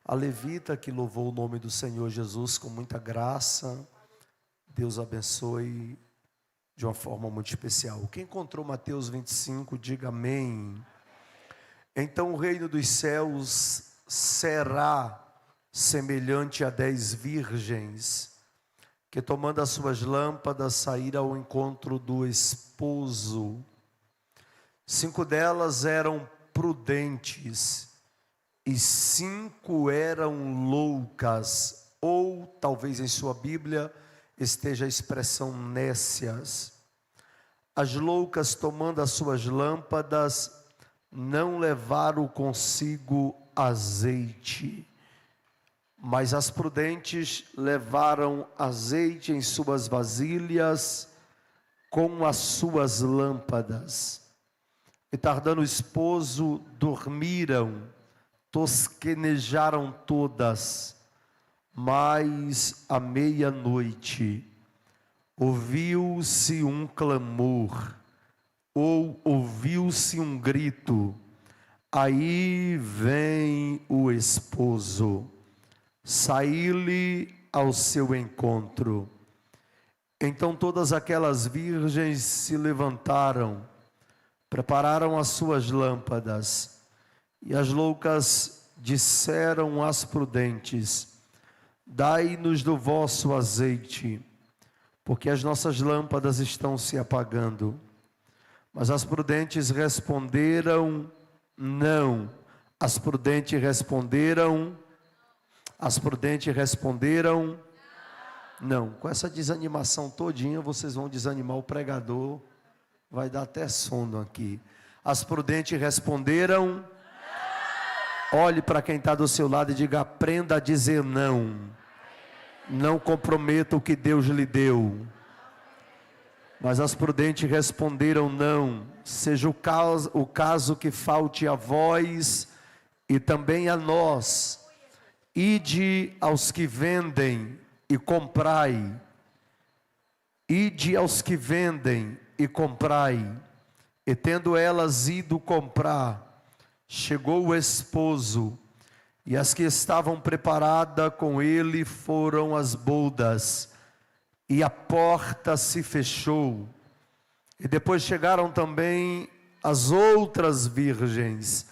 A levita que louvou o nome do Senhor Jesus com muita graça. Deus abençoe de uma forma muito especial. Quem encontrou Mateus 25, diga amém. Então o reino dos céus será semelhante a 10 virgens, que tomando as suas lâmpadas saíram ao encontro do esposo. 5 delas eram prudentes e 5 eram loucas, ou talvez em sua Bíblia esteja a expressão nécias. As loucas, tomando as suas lâmpadas, não levaram consigo azeite, mas as prudentes levaram azeite em suas vasilhas com as suas lâmpadas. E tardando o esposo, dormiram, tosquenejaram todas. Mas à meia-noite ouviu-se um clamor, ou ouviu-se um grito: aí vem o esposo. Saí-lhe ao seu encontro. Então todas aquelas virgens se levantaram, prepararam as suas lâmpadas, e as loucas disseram às prudentes: dai-nos do vosso azeite, porque as nossas lâmpadas estão se apagando. Mas as prudentes responderam: não. As prudentes responderam: não. Com essa desanimação todinha, vocês vão desanimar o pregador, vai dar até sono aqui. As prudentes responderam: não. Olhe para quem está do seu lado e diga: aprenda a dizer não. Não comprometa o que Deus lhe deu. Mas as prudentes responderam: não. Seja o caso que falte a vós e também a nós. Ide aos que vendem e comprai. Ide aos que vendem e comprai. E tendo elas ido comprar, chegou o esposo, e as que estavam preparadas com ele foram as bodas, e a porta se fechou. E depois chegaram também as outras virgens,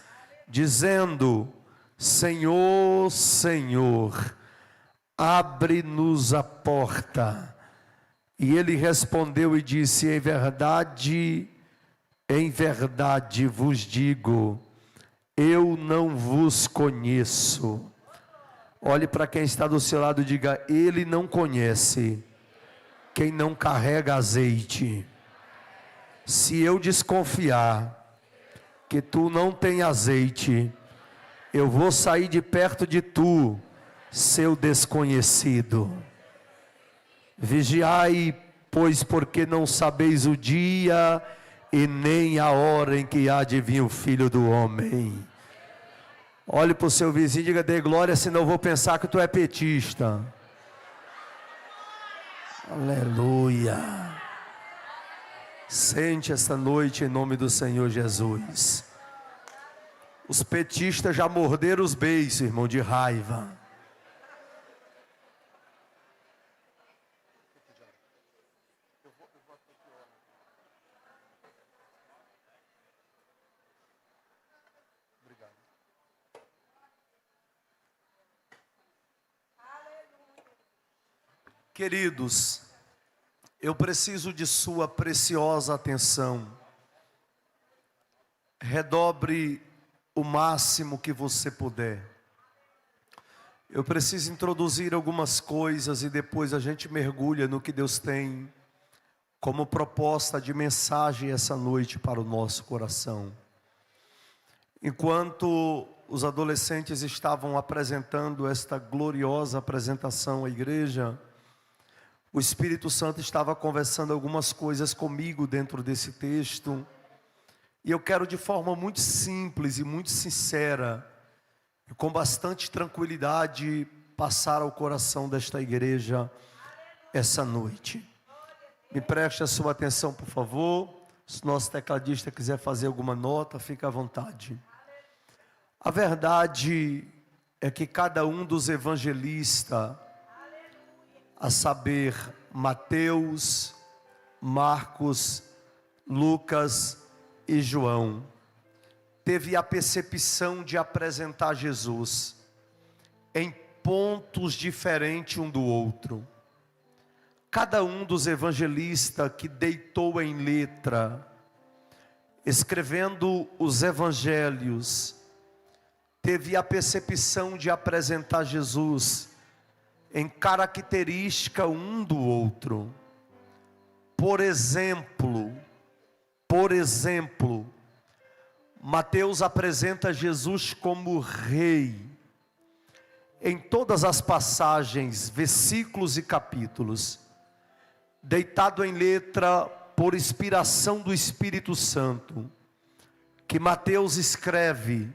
dizendo: Senhor, Senhor, abre-nos a porta. E ele respondeu e disse: em verdade vos digo, eu não vos conheço. Olhe para quem está do seu lado e diga: ele não conhece quem não carrega azeite. Se eu desconfiar que tu não tem azeite, eu vou sair de perto de tu, seu desconhecido. Vigiai, pois, porque não sabeis o dia e nem a hora em que há de vir o Filho do Homem. Olhe para o seu vizinho e diga: dê glória, senão eu vou pensar que tu é petista. Aleluia. Sente esta noite em nome do Senhor Jesus. Os petistas já morderam os beiços, irmão, de raiva. Obrigado. Queridos, eu preciso de sua preciosa atenção. Redobre o máximo que você puder. Eu preciso introduzir algumas coisas e depois a gente mergulha no que Deus tem como proposta de mensagem essa noite para o nosso coração. Enquanto os adolescentes estavam apresentando esta gloriosa apresentação à igreja, o Espírito Santo estava conversando algumas coisas comigo dentro desse texto. E eu quero de forma muito simples e muito sincera, e com bastante tranquilidade, passar ao coração desta igreja essa noite. Me preste a sua atenção, por favor. Se nosso tecladista quiser fazer alguma nota, fique à vontade. A verdade é que cada um dos evangelistas, a saber, Mateus, Marcos, Lucas e João, teve a percepção de apresentar Jesus em pontos diferentes um do outro. Cada um dos evangelistas que deitou em letra, escrevendo os evangelhos, teve a percepção de apresentar Jesus em característica um do outro. Por exemplo, Mateus apresenta Jesus como rei. Em todas as passagens, versículos e capítulos, deitado em letra por inspiração do Espírito Santo, que Mateus escreve,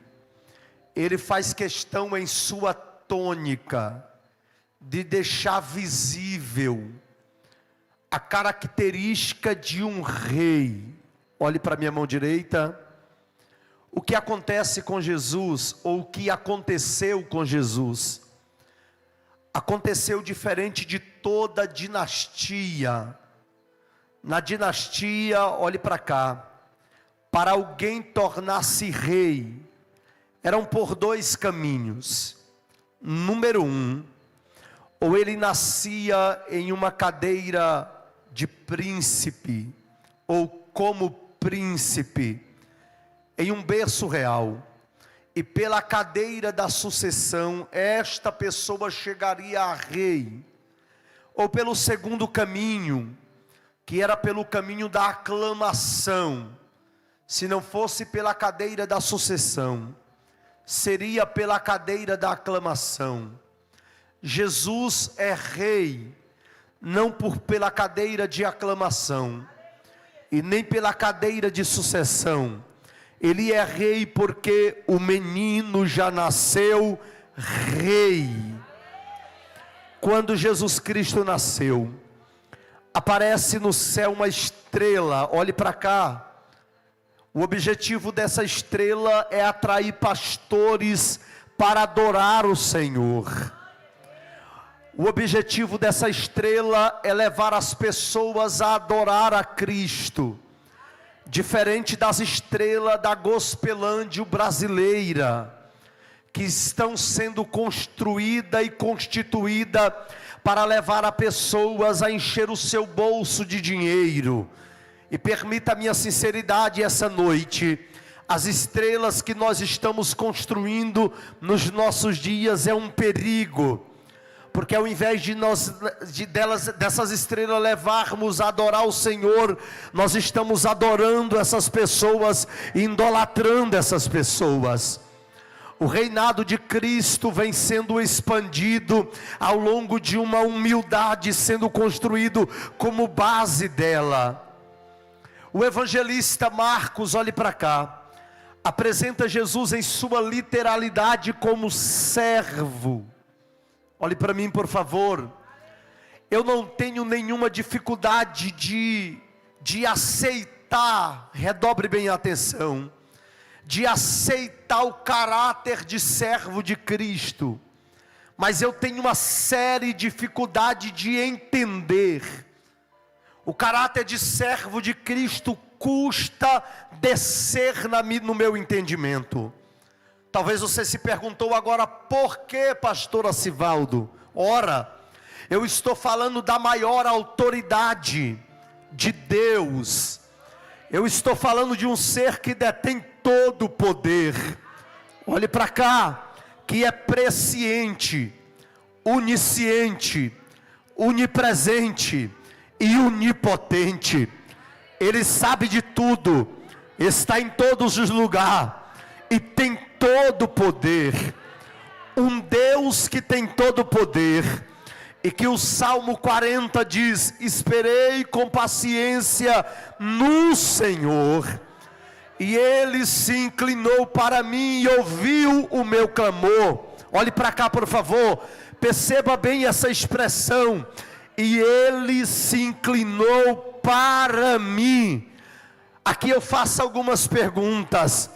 ele faz questão em sua tônica de deixar visível a característica de um rei. Olhe para minha mão direita. O que acontece com Jesus, ou o que aconteceu com Jesus, aconteceu diferente de toda dinastia. Na dinastia, olhe para cá, para alguém tornar-se rei, eram por dois caminhos. Número um, ou ele nascia em uma cadeira de príncipe, ou como príncipe, em um berço real, e pela cadeira da sucessão, esta pessoa chegaria a rei. Ou pelo segundo caminho, que era pelo caminho da aclamação, se não fosse pela cadeira da sucessão, seria pela cadeira da aclamação. Jesus é rei, não pela cadeira de aclamação, e nem pela cadeira de sucessão. Ele é rei porque o menino já nasceu rei. Quando Jesus Cristo nasceu, aparece no céu uma estrela. Olhe para cá. O objetivo dessa estrela é atrair pastores para adorar o Senhor. O objetivo dessa estrela é levar as pessoas a adorar a Cristo. Diferente das estrelas da Gospelândia brasileira, que estão sendo construída e constituída para levar a pessoas a encher o seu bolso de dinheiro. E permita a minha sinceridade essa noite, as estrelas que nós estamos construindo nos nossos dias é um perigo, porque ao invés dessas estrelas levarmos a adorar o Senhor, nós estamos adorando essas pessoas, idolatrando essas pessoas. O reinado de Cristo vem sendo expandido ao longo de uma humildade sendo construído como base dela. O evangelista Marcos, olhe para cá, apresenta Jesus em sua literalidade como servo. Olhe para mim, por favor. Eu não tenho nenhuma dificuldade de aceitar, redobre bem a atenção, de aceitar o caráter de servo de Cristo, mas eu tenho uma séria dificuldade de entender. O caráter de servo de Cristo custa descer no meu entendimento. Talvez você se perguntou agora, por que, pastor Acivaldo? Ora, eu estou falando da maior autoridade de Deus. Eu estou falando de um ser que detém todo o poder. Olhe para cá, que é presciente, onisciente, onipresente e onipotente. Ele sabe de tudo, está em todos os lugares e tem todo o poder. Um Deus que tem todo o poder, e que o Salmo 40 diz: esperei com paciência no Senhor, e Ele se inclinou para mim e ouviu o meu clamor. Olhe para cá, por favor, perceba bem essa expressão, e Ele se inclinou para mim. Aqui eu faço algumas perguntas.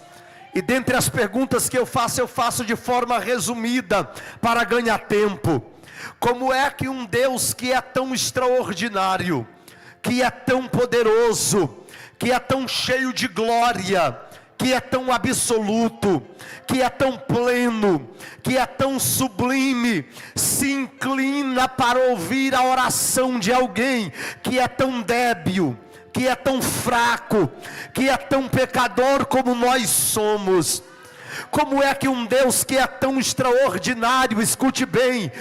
E dentre as perguntas que eu faço de forma resumida, para ganhar tempo. Como é que um Deus que é tão extraordinário, que é tão poderoso, que é tão cheio de glória, que é tão absoluto, que é tão pleno, que é tão sublime, se inclina para ouvir a oração de alguém que é tão débil, que é tão fraco, que é tão pecador como nós somos? Como é que um Deus que é tão extraordinário, escute bem,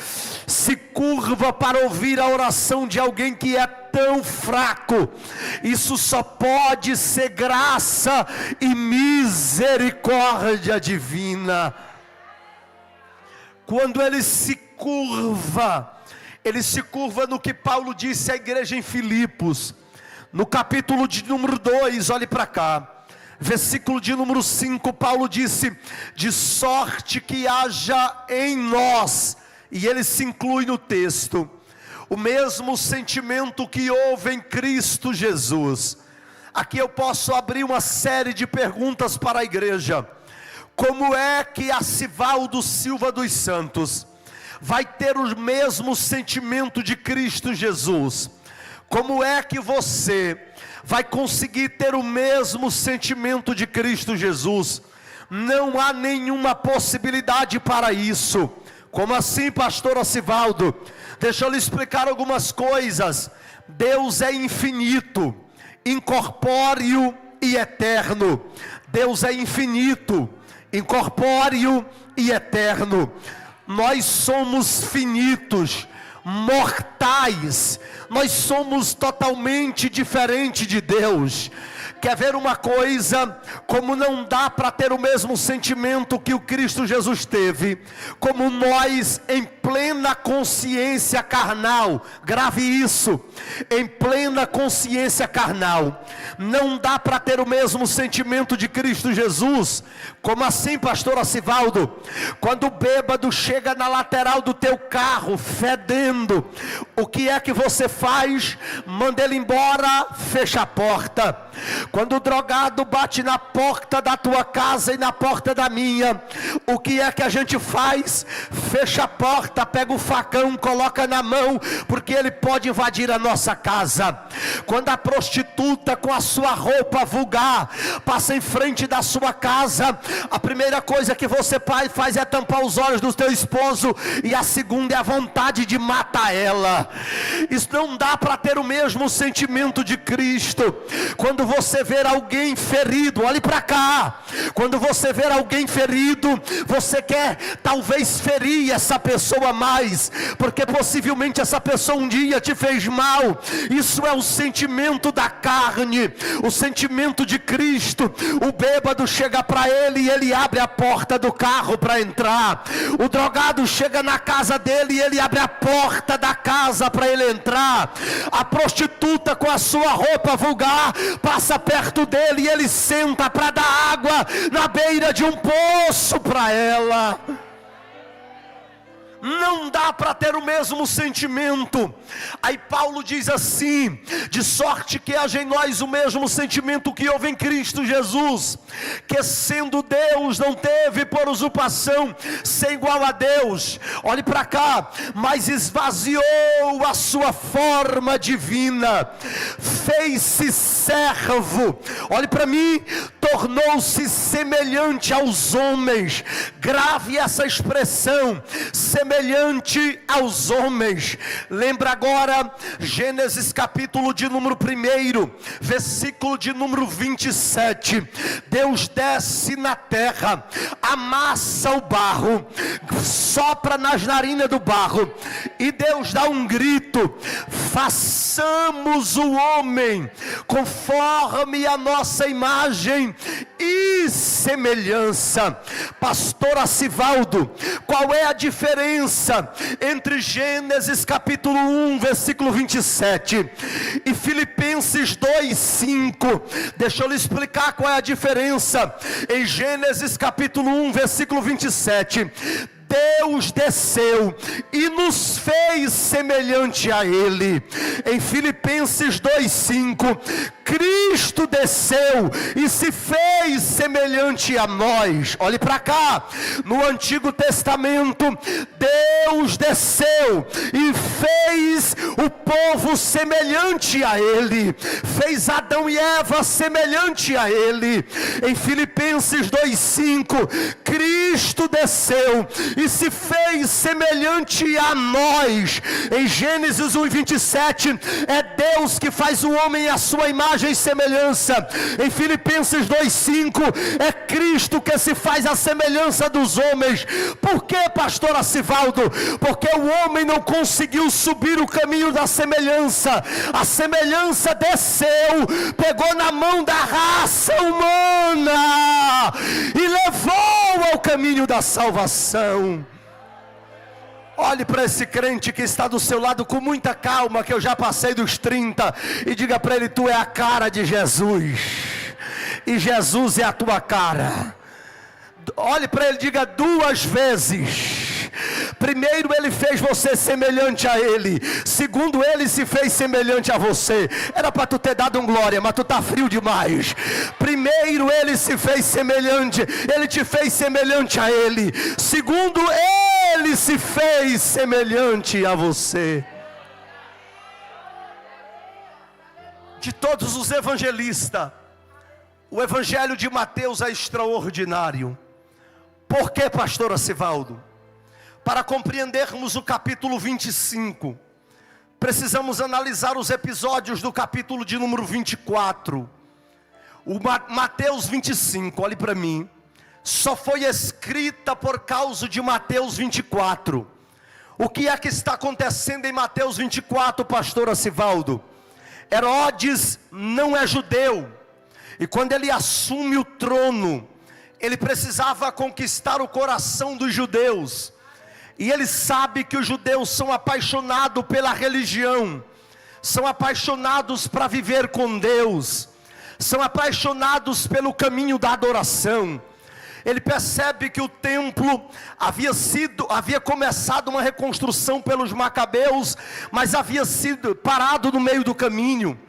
se curva para ouvir a oração de alguém que é tão fraco? Isso só pode ser graça e misericórdia divina. Quando ele se curva no que Paulo disse à igreja em Filipos, no capítulo de número 2, olhe para cá. Versículo de número 5, Paulo disse: de sorte que haja em nós, e ele se inclui no texto, o mesmo sentimento que houve em Cristo Jesus. Aqui eu posso abrir uma série de perguntas para a igreja. Como é que Arcivaldo Silva dos Santos vai ter o mesmo sentimento de Cristo Jesus? Como é que você vai conseguir ter o mesmo sentimento de Cristo Jesus? Não há nenhuma possibilidade para isso. Como assim, pastor Arcivaldo? Deixa eu lhe explicar algumas coisas. Deus é infinito, incorpóreo e eterno. Deus é infinito, incorpóreo e eterno. Nós somos finitos, mortais. Nós somos totalmente diferente de Deus. Quer ver uma coisa? Como não dá para ter o mesmo sentimento que o Cristo Jesus teve, como nós em plena consciência carnal, grave isso, em plena consciência carnal, não dá para ter o mesmo sentimento de Cristo Jesus. Como assim, pastor Arcivaldo? Quando o bêbado chega na lateral do teu carro, fedendo, o que é que você faz? Manda ele embora, fecha a porta. Quando o drogado bate na porta da tua casa e na porta da minha, o que é que a gente faz? Fecha a porta, pega o facão, coloca na mão, porque ele pode invadir a nossa casa. Quando a prostituta com a sua roupa vulgar passa em frente da sua casa, a primeira coisa que você faz é tampar os olhos do teu esposo, e a segunda é a vontade de matar ela. Isso não dá para ter o mesmo sentimento de Cristo. Quando você ver alguém ferido, olhe para cá. Quando você ver alguém ferido, você quer talvez ferir essa pessoa mais, porque possivelmente essa pessoa um dia te fez mal. Isso é o sentimento da carne. O sentimento de Cristo: o bêbado chega para ele e ele abre a porta do carro para entrar. O drogado chega na casa dele e ele abre a porta da casa para ele entrar. A prostituta com a sua roupa vulgar passa perto dele e ele senta para dar água na beira de um poço para ela. Não dá para ter o mesmo sentimento. Aí Paulo diz assim: de sorte que haja em nós o mesmo sentimento que houve em Cristo Jesus, que sendo Deus não teve por usurpação ser igual a Deus. Olhe para cá. Mas esvaziou a sua forma divina, fez-se servo. Olhe para mim. Tornou-se semelhante aos homens. Grave essa expressão: semelhante aos homens. Lembra agora Gênesis capítulo de número 1, versículo de número 27. Deus desce na terra, amassa o barro, sopra nas narinas do barro, e Deus dá um grito: façamos o homem conforme a nossa imagem e semelhança. Pastor Arcivaldo, qual é a diferença entre Gênesis capítulo 1, versículo 27 e Filipenses 2, 5? Deixa eu lhe explicar qual é a diferença. Em Gênesis capítulo 1, versículo 27, Deus desceu e nos fez semelhante a Ele. Em Filipenses 2:5, Cristo desceu e se fez semelhante a nós. Olhe para cá, no Antigo Testamento, Deus desceu e fez o povo semelhante a Ele, fez Adão e Eva semelhante a Ele. Em Filipenses 2:5, Cristo desceu e se fez semelhante a nós. Em Gênesis 1:27, é Deus que faz o homem à sua imagem e semelhança. Em Filipenses 2:5, é Cristo que se faz a semelhança dos homens. Por que, pastor Acivaldo? Porque o homem não conseguiu subir o caminho da semelhança. A semelhança desceu, pegou na mão da raça humana e levou ao caminho da salvação. Olhe para esse crente que está do seu lado com muita calma, que eu já passei dos 30, e diga para ele: tu é a cara de Jesus, e Jesus é a tua cara. Olhe para ele e diga 2 vezes. Primeiro, ele fez você semelhante a Ele. Segundo, Ele se fez semelhante a você. Era para tu ter dado um glória, mas tu está frio demais. Primeiro, Ele se fez semelhante. Ele te fez semelhante a Ele. Segundo, Ele se fez semelhante a você. De todos os evangelistas, o evangelho de Mateus é extraordinário. Por que, pastor Acivaldo? Para compreendermos o capítulo 25, precisamos analisar os episódios do capítulo de número 24. O Mateus 25, olhe para mim, só foi escrita por causa de Mateus 24. O que é que está acontecendo em Mateus 24, pastor Acivaldo? Herodes não é judeu, e quando ele assume o trono, ele precisava conquistar o coração dos judeus. E ele sabe que os judeus são apaixonados pela religião, são apaixonados para viver com Deus, são apaixonados pelo caminho da adoração. Ele percebe que o templo havia começado uma reconstrução pelos macabeus, mas havia sido parado no meio do caminho.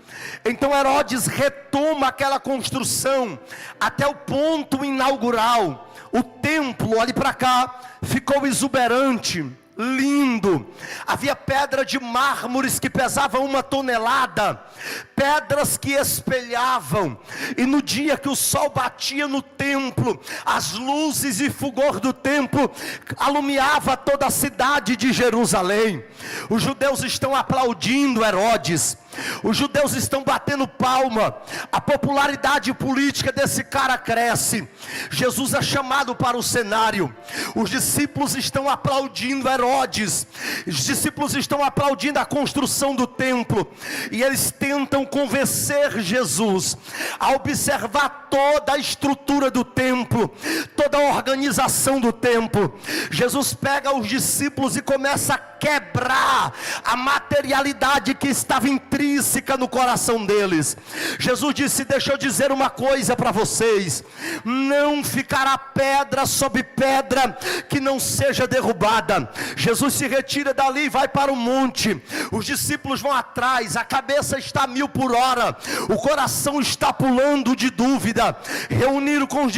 Então Herodes retoma aquela construção até o ponto inaugural. O templo, olhe para cá, ficou exuberante, lindo. Havia pedra de mármores que pesava 1 tonelada, pedras que espelhavam, e no dia que o sol batia no templo, as luzes e fulgor do templo alumiava toda a cidade de Jerusalém. Os judeus estão aplaudindo Herodes, os judeus estão batendo palma, a popularidade política desse cara cresce. Jesus é chamado para o cenário, os discípulos estão aplaudindo Herodes, os discípulos estão aplaudindo a construção do templo, e eles tentam convencer Jesus a observar toda a estrutura do templo, toda a organização do templo. Jesus pega os discípulos e começa a quebrar a materialidade que estava intrínseca no coração deles. Jesus disse: deixa eu dizer uma coisa para vocês, não ficará pedra sobre pedra que não seja derrubada. Jesus se retira dali e vai para o monte, os discípulos vão atrás, a cabeça está a 1000 por hora, o coração está pulando de dúvida. Reuniram com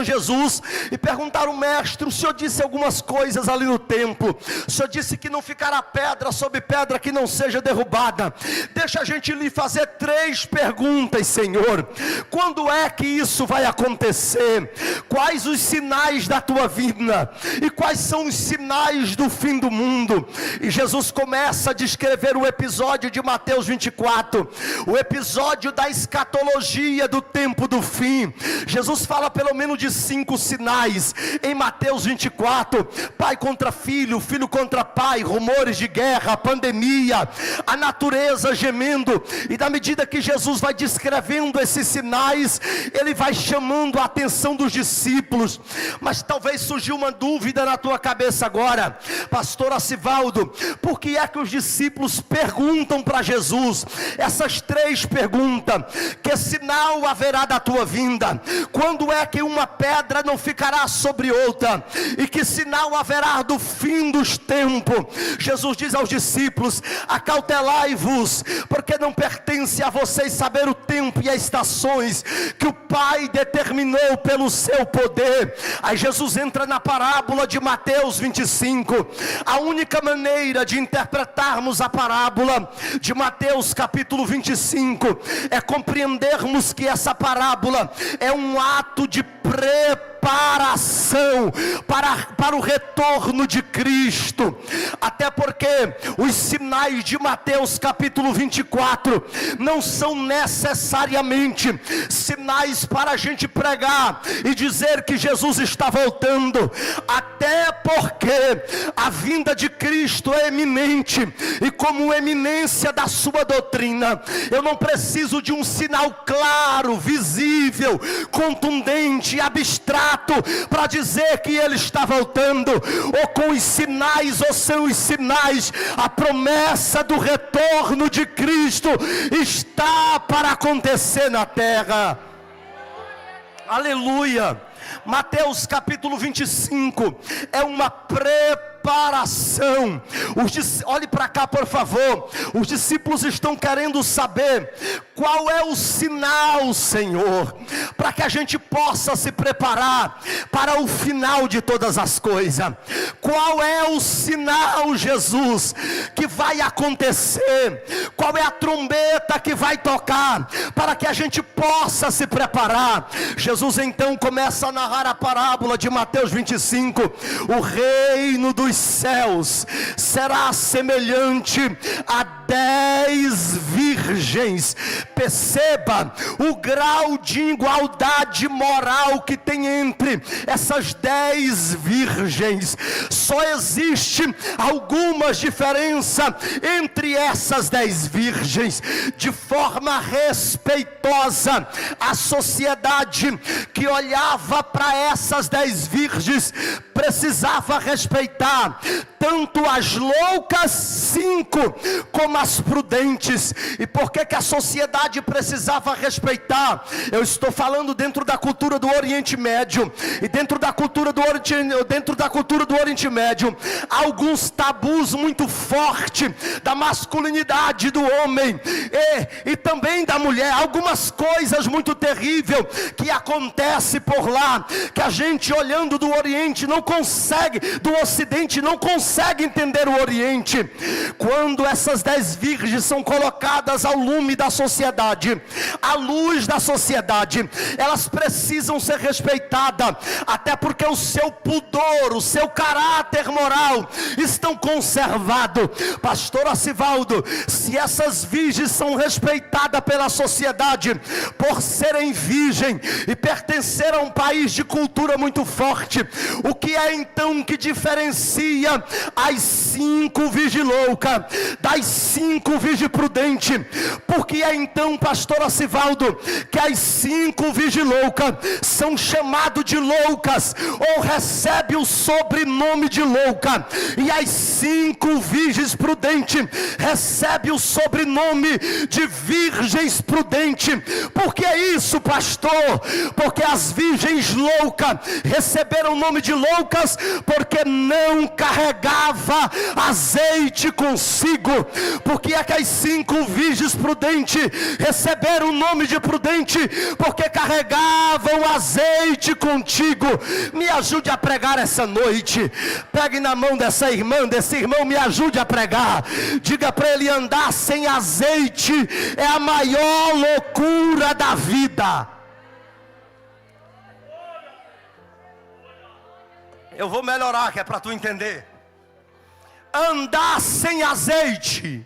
Jesus e perguntaram: mestre, o senhor disse algumas coisas ali no templo, o senhor disse que não ficará pedra sobre pedra que não seja derrubada. Deixa a gente lhe fazer 3 perguntas, Senhor. Quando é que isso vai acontecer? Quais os sinais da tua vinda? E quais são os sinais do fim do mundo? E Jesus começa a descrever o episódio de Mateus 24, o episódio da escatologia do tempo do fim. Jesus fala pelo menos de 5 sinais em Mateus 24: pai contra filho, filho contra pai, rumores de guerra, pandemia, agonia, a natureza gemendo. E na medida que Jesus vai descrevendo esses sinais, ele vai chamando a atenção dos discípulos. Mas talvez surgiu uma dúvida na tua cabeça agora, pastor Acivaldo: por que é que os discípulos perguntam para Jesus essas 3 perguntas? Que sinal haverá da tua vinda? Quando é que uma pedra não ficará sobre outra? E que sinal haverá do fim dos tempos? Jesus diz aos discípulos: acautelai-vos, porque não pertence a vocês saber o tempo e as estações que o Pai determinou pelo seu poder. Aí Jesus entra na parábola de Mateus 25. A única maneira de interpretarmos a parábola de Mateus capítulo 25 é compreendermos que essa parábola é um ato de preparação para o retorno de Cristo. Até porque os sinais de Mateus capítulo 24 não são necessariamente sinais para a gente pregar e dizer que Jesus está voltando. Até porque a vinda de Cristo é eminente, e como eminência da sua doutrina, eu não preciso de um sinal claro, visível, contundente, abstrato para dizer que ele está voltando. Ou com os sinais ou sem os sinais, a promessa do retorno de Cristo está para acontecer na terra. Aleluia. Mateus capítulo 25 é uma preparação. Olhe para cá, por favor. Os discípulos estão querendo saber qual é o sinal, Senhor, para que a gente possa se preparar para o final de todas as coisas. Qual é o sinal, Jesus, que vai acontecer? Qual é a trombeta que vai tocar para que a gente possa se preparar? Jesus então começa a narrar a parábola de Mateus 25. O reino dos céus será semelhante a 10 virgens. Perceba o grau de igualdade moral que tem entre essas 10 virgens. Só existe algumas diferenças entre essas 10 virgens. De forma respeitosa, a sociedade que olhava para essas 10 virgens precisava respeitar tanto as loucas 5 como as prudentes. E por que a sociedade precisava respeitar? Eu estou falando dentro da cultura do Oriente Médio. E dentro da cultura do Oriente Médio, há alguns tabus muito fortes da masculinidade do homem e também da mulher. Algumas coisas muito terríveis que acontecem por lá, que a gente olhando do Oriente não consegue, do Ocidente não consegue entender o Oriente. Quando essas 10 virgens são colocadas ao lume da sociedade, à luz da sociedade, elas precisam ser respeitadas, até porque o seu pudor, o seu caráter moral estão conservados. Pastor Acivaldo, se essas virgens são respeitadas pela sociedade por serem virgem e pertencer a um país de cultura muito forte, o que é então que diferencia as 5 virgens loucas das 5 virgens prudentes? Porque é então, pastor Acivaldo, que as 5 virgens loucas são chamadas de loucas, ou recebe o sobrenome de louca, e as 5 virgens prudentes recebe o sobrenome de virgens prudentes. Por que isso, pastor? Porque as virgens loucas receberam o nome de loucas porque não carregava azeite consigo. Porque é que as 5 virgens prudentes receberam o nome de prudente? Porque carregavam azeite contigo. Me ajude a pregar essa noite. Pegue na mão dessa irmã, desse irmão, me ajude a pregar. Diga para ele: andar sem azeite é a maior loucura da vida. Eu vou melhorar, que é para tu entender. Andar sem azeite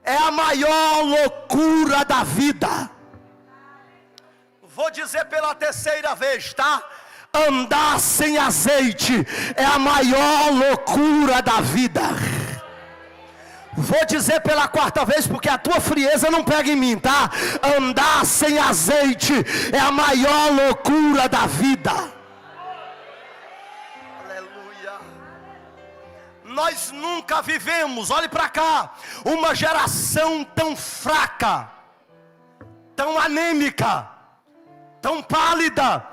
é a maior loucura da vida. Vou dizer pela 3ª vez, tá? Andar sem azeite é a maior loucura da vida. Vou dizer pela quarta vez, porque a tua frieza não pega em mim, tá? Andar sem azeite é a maior loucura da vida. Aleluia. Nós nunca vivemos, olhe para cá, uma geração tão fraca, tão anêmica, tão pálida,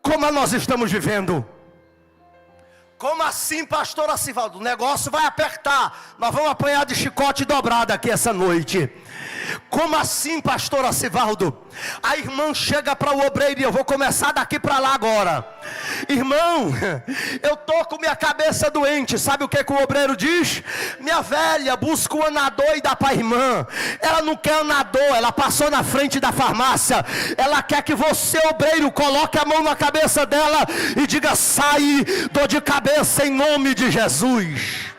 como nós estamos vivendo. Como assim, pastor Acivaldo? O negócio vai apertar. Nós vamos apanhar de chicote dobrado aqui essa noite. Como assim, pastor Acivaldo? A irmã chega para o obreiro, e eu vou começar daqui para lá agora. Irmão, eu tô com minha cabeça doente. Sabe o que o obreiro diz? Minha velha, busca o anador e dá para a irmã. Ela não quer anador, ela passou na frente da farmácia. Ela quer que você, obreiro, coloque a mão na cabeça dela e diga: sai, dor de cabeça em nome de Jesus.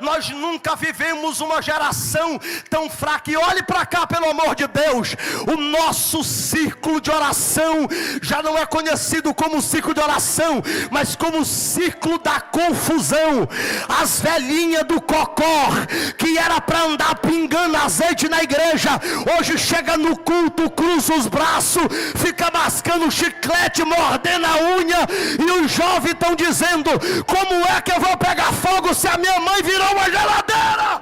Nós nunca vivemos uma geração tão fraca. E olhe para cá, pelo amor de Deus. O nosso círculo de oração já não é conhecido como círculo de oração, mas como círculo da confusão. As velhinhas do cocó, que era para andar pingando azeite na igreja, hoje chega no culto, cruza os braços, fica mascando chiclete, mordendo a unha. E os jovens estão dizendo: como é que eu vou pegar fogo se a minha mãe virou uma geladeira?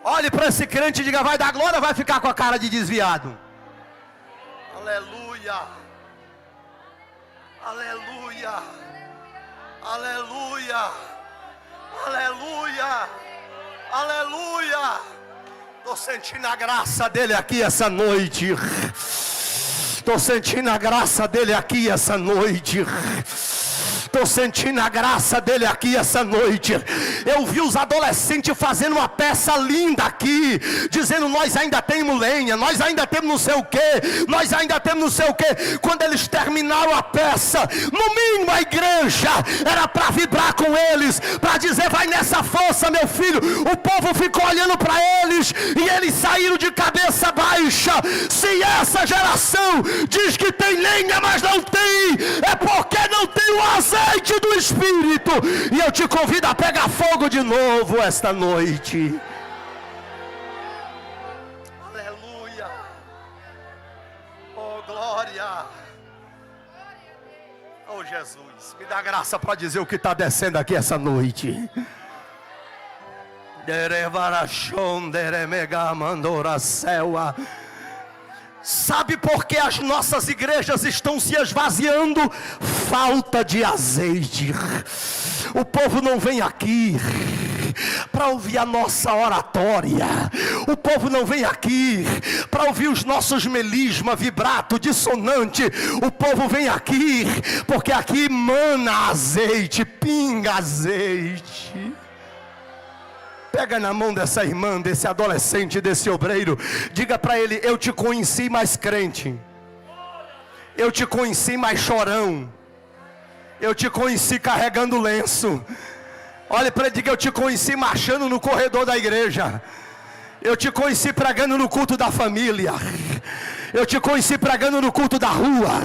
Olhe para esse crente e diga: vai dar glória ou vai ficar com a cara de desviado? Aleluia, aleluia, aleluia, aleluia, aleluia. Estou sentindo a graça dele aqui essa noite. Estou sentindo a graça dele aqui essa noite. Estou sentindo a graça dele aqui essa noite. Eu vi os adolescentes fazendo uma peça linda aqui, dizendo: nós ainda temos lenha, nós ainda temos não sei o que, nós ainda temos não sei o que. Quando eles terminaram a peça, no mínimo a igreja era para vibrar com eles, para dizer: vai nessa força, meu filho. O povo ficou olhando para eles e eles saíram de cabeça baixa. Se essa geração diz que tem lenha, mas não tem, é porque não tem o azeite do Espírito. E eu te convido a pegar fogo de novo esta noite. Aleluia. Oh glória. Oh Jesus, me dá graça para dizer o que está descendo aqui essa noite. Sabe por que as nossas igrejas estão se esvaziando? Falta de azeite. O povo não vem aqui para ouvir a nossa oratória. O povo não vem aqui para ouvir os nossos melisma, vibrato, dissonante. O povo vem aqui porque aqui mana azeite, pinga azeite. Pega na mão dessa irmã, desse adolescente, desse obreiro. Diga para ele: eu te conheci mais crente. Eu te conheci mais chorão. Eu te conheci carregando lenço. Olha para ele, diga: eu te conheci marchando no corredor da igreja. Eu te conheci pregando no culto da família. Eu te conheci pregando no culto da rua.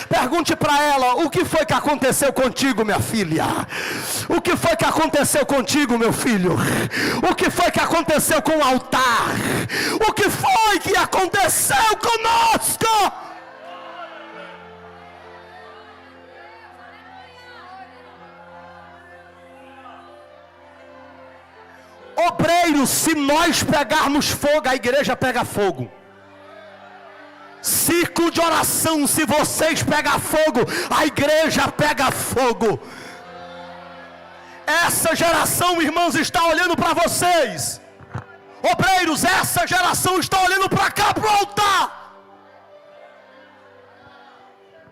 Pergunte para ela: o que foi que aconteceu contigo, minha filha? O que foi que aconteceu contigo, meu filho? O que foi que aconteceu com o altar? O que foi que aconteceu conosco? Obreiros, se nós pegarmos fogo, a igreja pega fogo. Círculo de oração, se vocês pegar fogo, a igreja pega fogo. Essa geração, irmãos, está olhando para vocês. Obreiros, essa geração está olhando para cá, para o altar.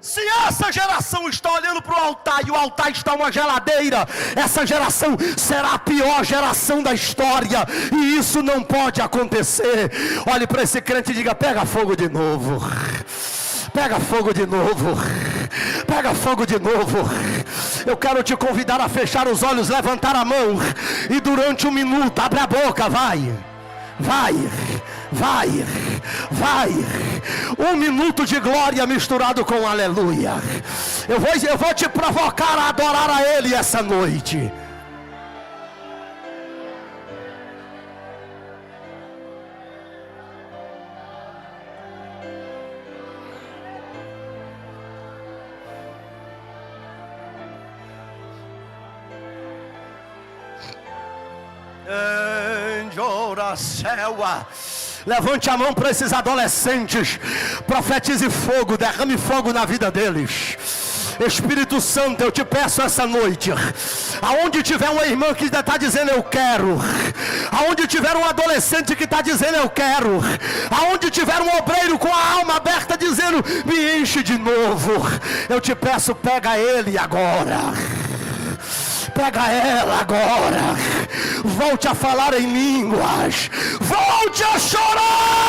Se essa geração está olhando para o altar e o altar está uma geladeira, essa geração será a pior geração da história, e isso não pode acontecer. Olhe para esse crente e diga: pega fogo de novo. Pega fogo de novo. Pega fogo de novo. Eu quero te convidar a fechar os olhos, levantar a mão e durante um minuto, abre a boca, vai. Vai, vai, vai. Um minuto de glória misturado com aleluia. Eu vou te provocar a adorar a Ele essa noite. Levante a mão para esses adolescentes. Profetize fogo, derrame fogo na vida deles. Espírito Santo, eu te peço essa noite, aonde tiver uma irmã que está dizendo eu quero, aonde tiver um adolescente que está dizendo eu quero, aonde tiver um obreiro com a alma aberta dizendo me enche de novo, eu te peço, pega ele agora, pega ela agora, volte a falar em línguas, volte a chorar.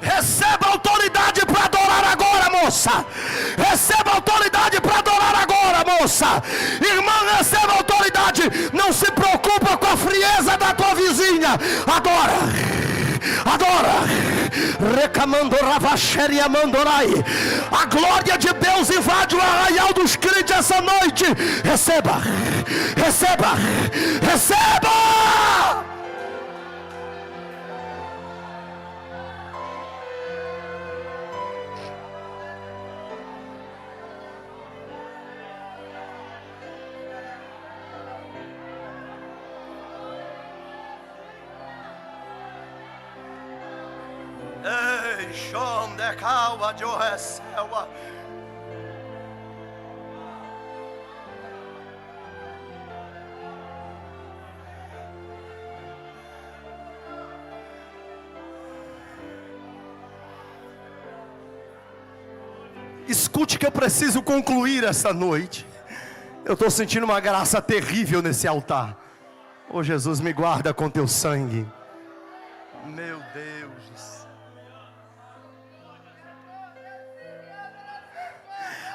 Receba autoridade para adorar agora, moça. Receba autoridade para adorar agora, moça. Irmã, receba autoridade. Não se preocupa com a frieza da tua vizinha. Adora. Adora. A glória de Deus invade o arraial dos crentes essa noite. Receba. Receba. Receba. Ei, chom de calma de oeceua. Escute que eu preciso concluir essa noite. Eu estou sentindo uma graça terrível nesse altar. Oh Jesus, me guarda com teu sangue. Meu Deus.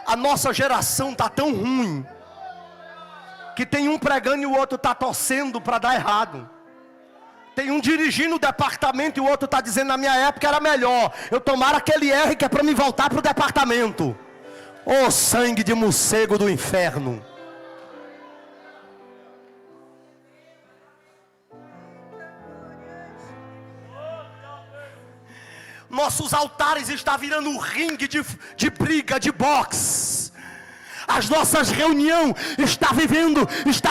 A nossa geração está tão ruim, que tem um pregando e o outro está torcendo para dar errado. Tem um dirigindo o departamento e o outro está dizendo, na minha época era melhor. Eu tomara aquele R que é para me voltar para o departamento. Ô sangue de morcego do inferno. Nossos altares estão virando um ringue de briga, de boxe. As nossas reuniões está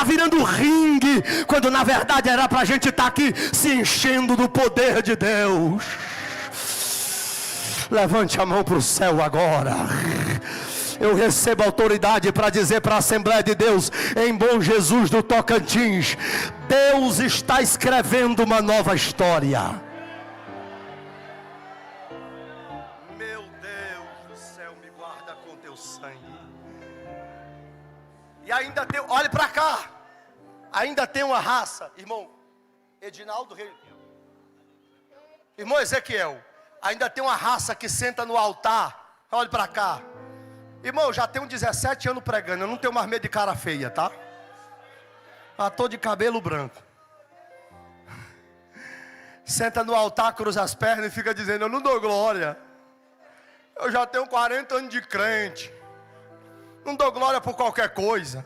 virando ringue, quando na verdade era para a gente estar aqui se enchendo do poder de Deus. Levante a mão para o céu agora. Eu recebo autoridade para dizer para a Assembleia de Deus em Bom Jesus do Tocantins: Deus está escrevendo uma nova história. E ainda tem, olhe para cá, ainda tem uma raça, irmão Edinaldo Rei, irmão Ezequiel, ainda tem uma raça que senta no altar. Olhe para cá, irmão, já tenho 17 anos pregando, eu não tenho mais medo de cara feia, tá? Estou de cabelo branco. Senta no altar, cruza as pernas e fica dizendo, eu não dou glória. Eu já tenho 40 anos de crente. Não dou glória por qualquer coisa.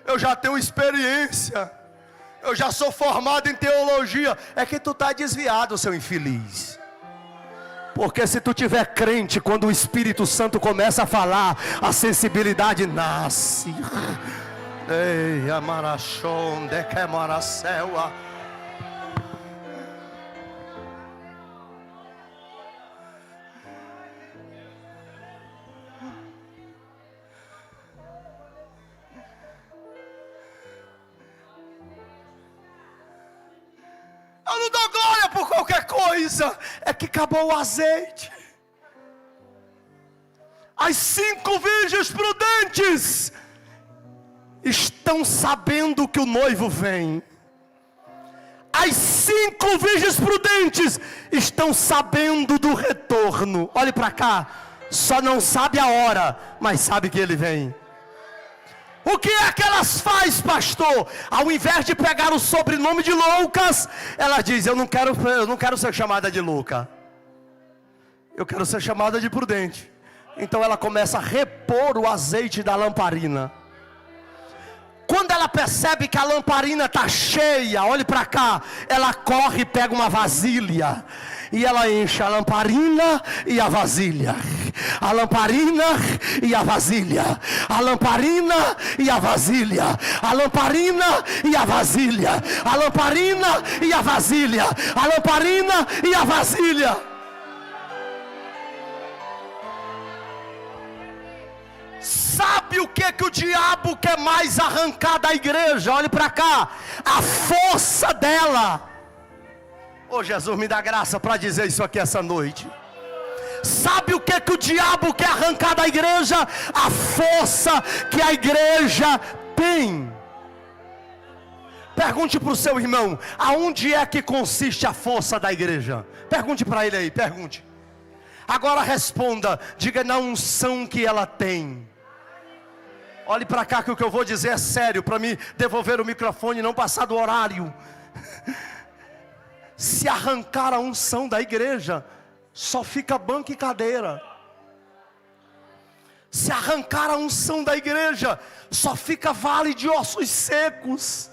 Eu já tenho experiência. Eu já sou formado em teologia. É que tu está desviado, seu infeliz. Porque se tu tiver crente, quando o Espírito Santo começa a falar, a sensibilidade nasce. Ei, amarachon, de que maracela. Eu não dou glória por qualquer coisa. É que acabou o azeite. As 5 virgens prudentes estão sabendo que o noivo vem. As 5 virgens prudentes estão sabendo do retorno. Olhe para cá. Só não sabe a hora, mas sabe que ele vem. O que é que elas fazem, pastor? Ao invés de pegar o sobrenome de loucas, ela diz, eu não quero ser chamada de louca. Eu quero ser chamada de prudente. Então ela começa a repor o azeite da lamparina. Quando ela percebe que a lamparina está cheia, olhe para cá, ela corre e pega uma vasilha. e ela enche a lamparina e a vasilha. A lamparina e a vasilha. A lamparina e a vasilha. A lamparina e a vasilha. A lamparina e a vasilha. A lamparina e a vasilha. Sabe o que o diabo quer mais arrancar da igreja? Olhe para cá. A força dela. Oh, Jesus, me dá graça para dizer isso aqui essa noite. Sabe o que o diabo quer arrancar da igreja? A força que a igreja tem. Pergunte para o seu irmão: aonde é que consiste a força da igreja? Pergunte para ele aí, pergunte. Agora responda, diga: na unção que ela tem. Olhe para cá que o que eu vou dizer é sério, para me devolver o microfone e não passar do horário. Se arrancar a unção da igreja, só fica banco e cadeira. Se arrancar a unção da igreja, só fica vale de ossos secos.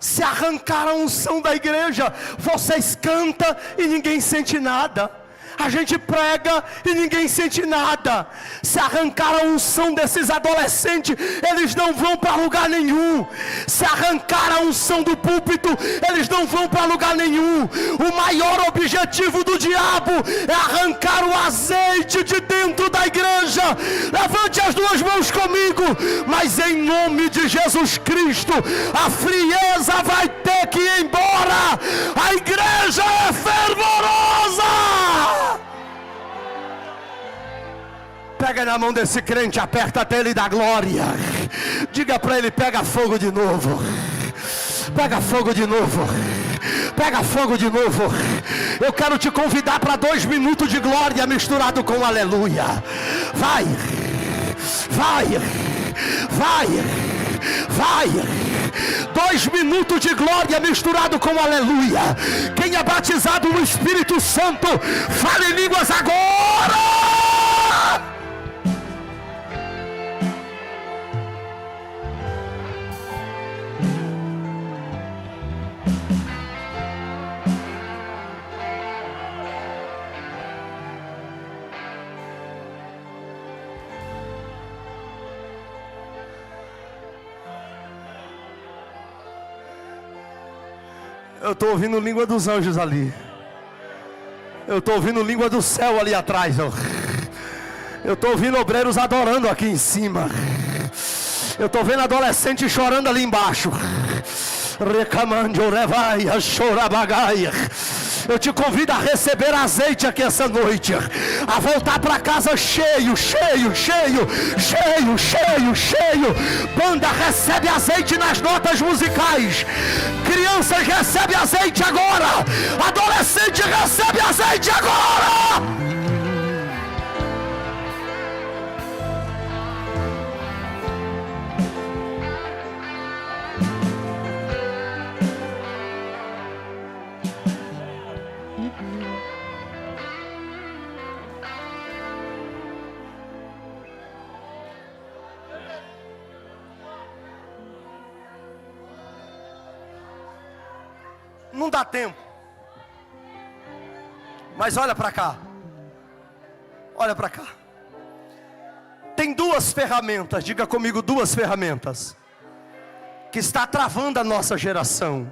Se arrancar a unção da igreja, vocês cantam e ninguém sente nada. A gente prega e ninguém sente nada. Se arrancar a unção desses adolescentes, eles não vão para lugar nenhum. Se arrancar a unção do púlpito, eles não vão para lugar nenhum. O maior objetivo do diabo é arrancar o azeite de dentro da igreja. Levante as duas mãos comigo. Mas em nome de Jesus Cristo, a frieza vai ter que ir embora. A igreja é fervorosa. Pega na mão desse crente, aperta até ele dar glória. Diga para ele: pega fogo de novo. Pega fogo de novo. Pega fogo de novo. Eu quero te convidar para 2 minutos de glória misturado com aleluia. Vai. Vai. Vai. Vai. 2 minutos de glória misturado com aleluia. Quem é batizado no Espírito Santo, fale em línguas agora. Eu estou ouvindo língua dos anjos ali. Eu estou ouvindo língua do céu ali atrás. Eu estou ouvindo obreiros adorando aqui em cima. Eu estou vendo adolescentes chorando ali embaixo. Eu te convido a receber azeite aqui essa noite, a voltar para casa cheio, cheio, cheio, cheio, cheio, cheio. Banda, recebe azeite nas notas musicais. Crianças, recebe azeite agora. Adolescente, recebe azeite agora. Não dá tempo. Mas olha para cá. Olha para cá. Tem 2 ferramentas, diga comigo, 2 ferramentas que está travando a nossa geração.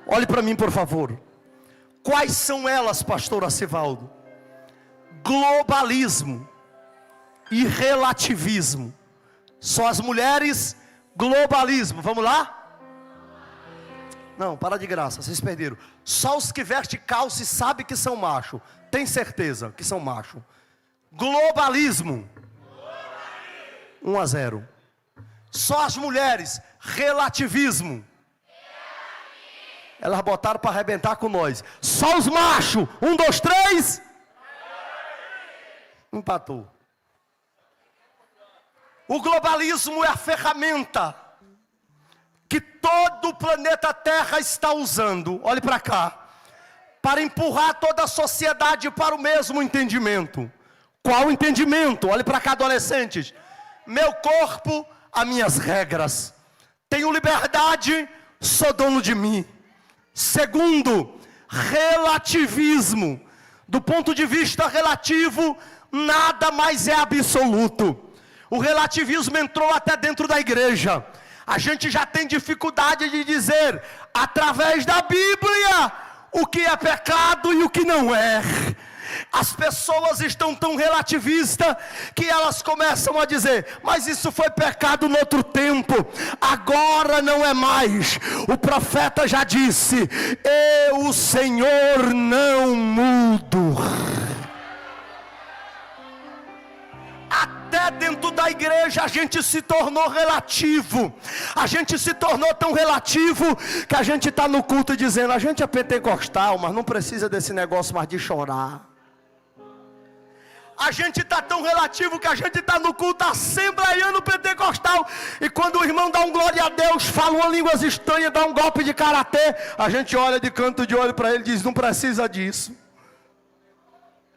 Olhe para mim, por favor. Quais são elas, pastor Acivaldo? Globalismo e relativismo. Só as mulheres, globalismo. Vamos lá? Não, para de graça, vocês perderam. Só os que vestem calça sabem que são macho. Tem certeza que são macho. Globalismo. 1-0. Só as mulheres, relativismo. Elas botaram para arrebentar com nós. Só os machos, 1, 2, 3. Empatou. O globalismo é a ferramenta que todo o planeta Terra está usando, olhe para cá, para empurrar toda a sociedade para o mesmo entendimento. Qual entendimento? Olhe para cá, adolescentes. Meu corpo, as minhas regras. Tenho liberdade, sou dono de mim. Segundo, relativismo. Do ponto de vista relativo, nada mais é absoluto. O relativismo entrou até dentro da igreja. A gente já tem dificuldade de dizer, através da Bíblia, o que é pecado e o que não é. As pessoas estão tão relativistas que elas começam a dizer, mas isso foi pecado no outro tempo, agora não é mais. O profeta já disse, eu, o Senhor, não mudo. Até dentro da igreja a gente se tornou relativo. A gente se tornou tão relativo que a gente está no culto dizendo, a gente é pentecostal, mas não precisa desse negócio mais de chorar. A gente está tão relativo que a gente está no culto assembleiano pentecostal, e quando o irmão dá um glória a Deus, fala uma língua estranha, dá um golpe de karatê, a gente olha de canto de olho para ele e diz, não precisa disso.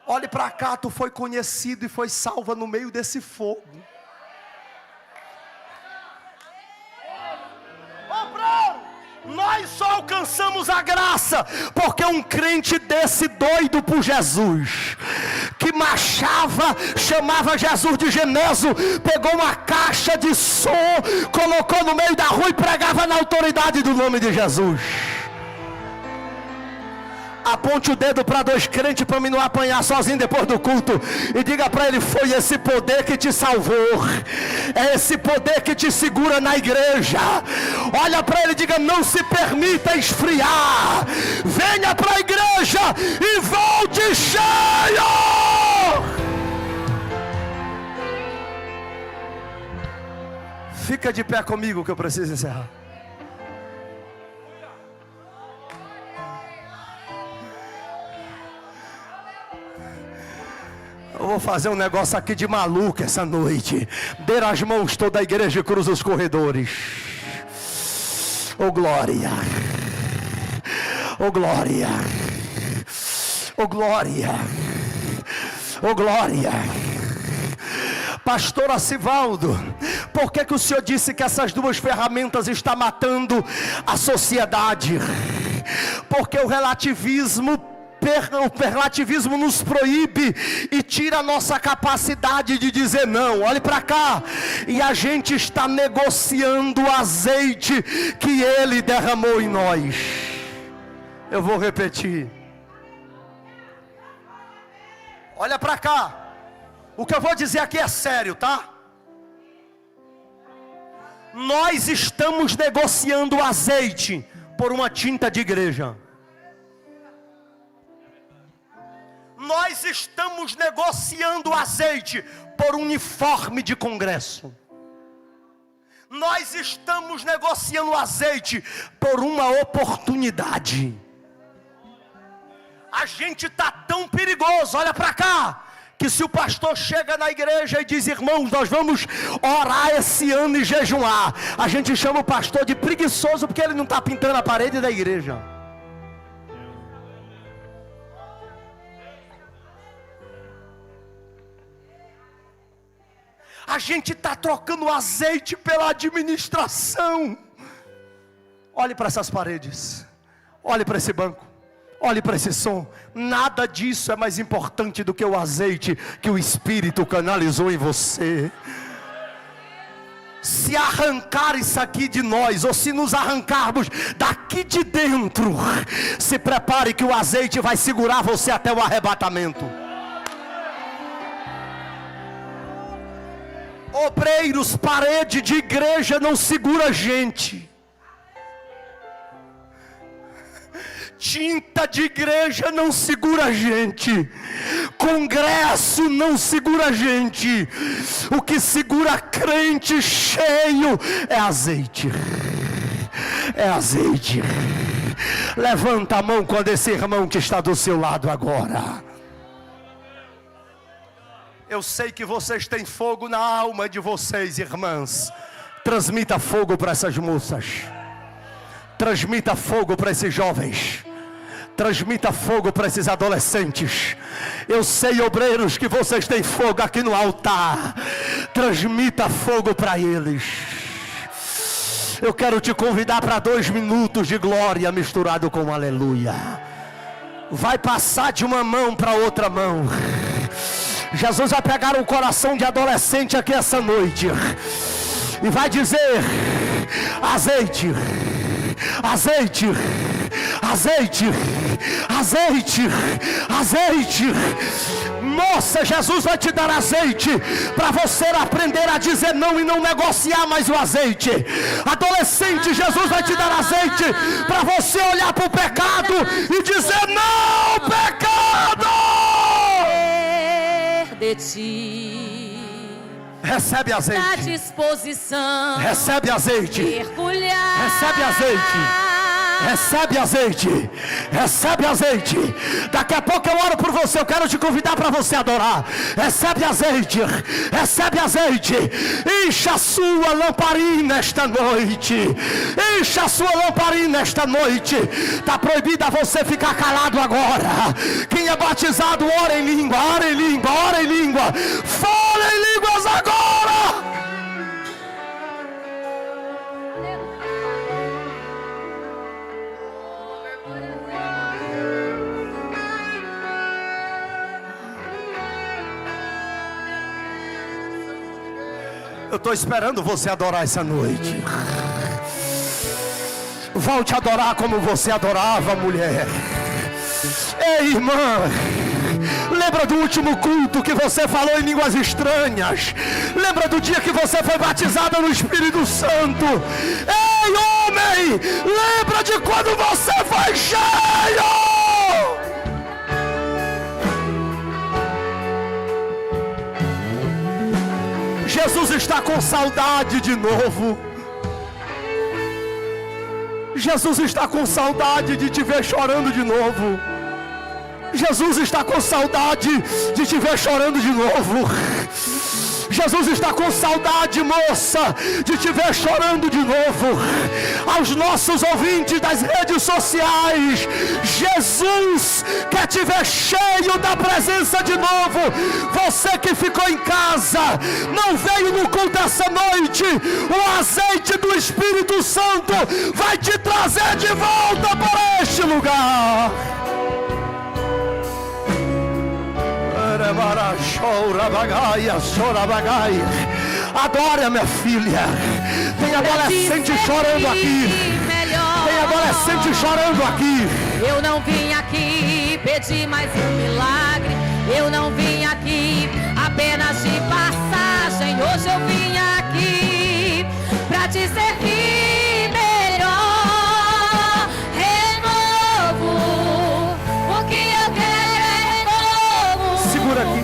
Olhe para cá, tu foi conhecido e foi salva no meio desse fogo. Nós só alcançamos a graça porque um crente desse doido por Jesus, que marchava, chamava Jesus de Geneso, pegou uma caixa de som, colocou no meio da rua e pregava na autoridade do nome de Jesus. Aponte o dedo para dois crentes para mim não apanhar sozinho depois do culto, e diga para ele, foi esse poder que te salvou, é esse poder que te segura na igreja. Olha para ele e diga, não se permita esfriar, venha para a igreja e volte cheio. Fica de pé comigo que eu preciso encerrar. Eu vou fazer um negócio aqui de maluco essa noite. Dê as mãos toda a igreja e cruza os corredores. Oh glória. Oh glória. Oh glória. Oh glória. Pastor Acivaldo, por que o senhor disse que essas duas ferramentas estão matando a sociedade? Porque o relativismo nos proíbe e tira a nossa capacidade de dizer não. Olhe para cá, e a gente está negociando o azeite que ele derramou em nós. Eu vou repetir. Olha para cá, o que eu vou dizer aqui é sério, tá? Nós estamos negociando o azeite por uma tinta de igreja. Nós estamos negociando o azeite por um uniforme de congresso. Nós estamos negociando o azeite por uma oportunidade. A gente está tão perigoso, olha para cá, que se o pastor chega na igreja e diz, irmãos, nós vamos orar esse ano e jejuar, a gente chama o pastor de preguiçoso porque ele não está pintando a parede da igreja. A gente está trocando azeite pela administração. Olhe para essas paredes, olhe para esse banco, olhe para esse som. Nada disso é mais importante do que o azeite que o Espírito canalizou em você. Se arrancar isso aqui de nós, ou se nos arrancarmos daqui de dentro, se prepare que o azeite vai segurar você até o arrebatamento. Obreiros, parede de igreja não segura a gente. Tinta de igreja não segura a gente. Congresso não segura a gente. O que segura crente cheio é azeite. É azeite. Levanta a mão quando esse irmão que está do seu lado agora. Eu sei que vocês têm fogo na alma de vocês, irmãs. Transmita fogo para essas moças. Transmita fogo para esses jovens. Transmita fogo para esses adolescentes. Eu sei, obreiros, que vocês têm fogo aqui no altar. Transmita fogo para eles. Eu quero te convidar para 2 minutos de glória misturado com aleluia. vai passar de uma mão para outra mão. Jesus vai pegar um coração de adolescente aqui essa noite e vai dizer: azeite, azeite, azeite, azeite, azeite. Moça, Jesus vai te dar azeite para você aprender a dizer não e não negociar mais o azeite. Adolescente, Jesus vai te dar azeite para você olhar para o pecado e dizer: não, pecado! De ti. Recebe azeite. Da disposição. Recebe azeite. Mergulhar. Recebe azeite. Recebe azeite, recebe azeite. Daqui a pouco eu oro por você. Eu quero te convidar para você adorar. Recebe azeite, recebe azeite. Encha a sua lamparina esta noite. Encha a sua lamparina esta noite. Está proibido a você ficar calado agora. Quem é batizado, ora em língua, ora em língua, ora em língua. Fala em línguas agora. Eu estou esperando você adorar essa noite. Volte a adorar como você adorava, mulher. Ei, irmã, lembra do último culto que você falou em línguas estranhas? Lembra do dia que você foi batizada no Espírito Santo? Ei, homem, lembra de quando você foi cheio? Jesus está com saudade de novo. Jesus está com saudade de te ver chorando de novo. Jesus está com saudade de te ver chorando de novo. Jesus está com saudade, moça, de te ver chorando de novo. Aos nossos ouvintes das redes sociais, Jesus quer te ver cheio da presença de novo. Você que ficou em casa, não veio no culto essa noite, o azeite do Espírito Santo vai te trazer de volta para este lugar. Adore, minha filha. Tem adolescente chorando aqui. Tem adolescente chorando aqui. Eu não vim aqui pedir mais um milagre. Eu não vim aqui apenas de passagem. Hoje eu vim aqui pra te servir melhor. Renovo. O que eu quero é renovo. Segura aqui.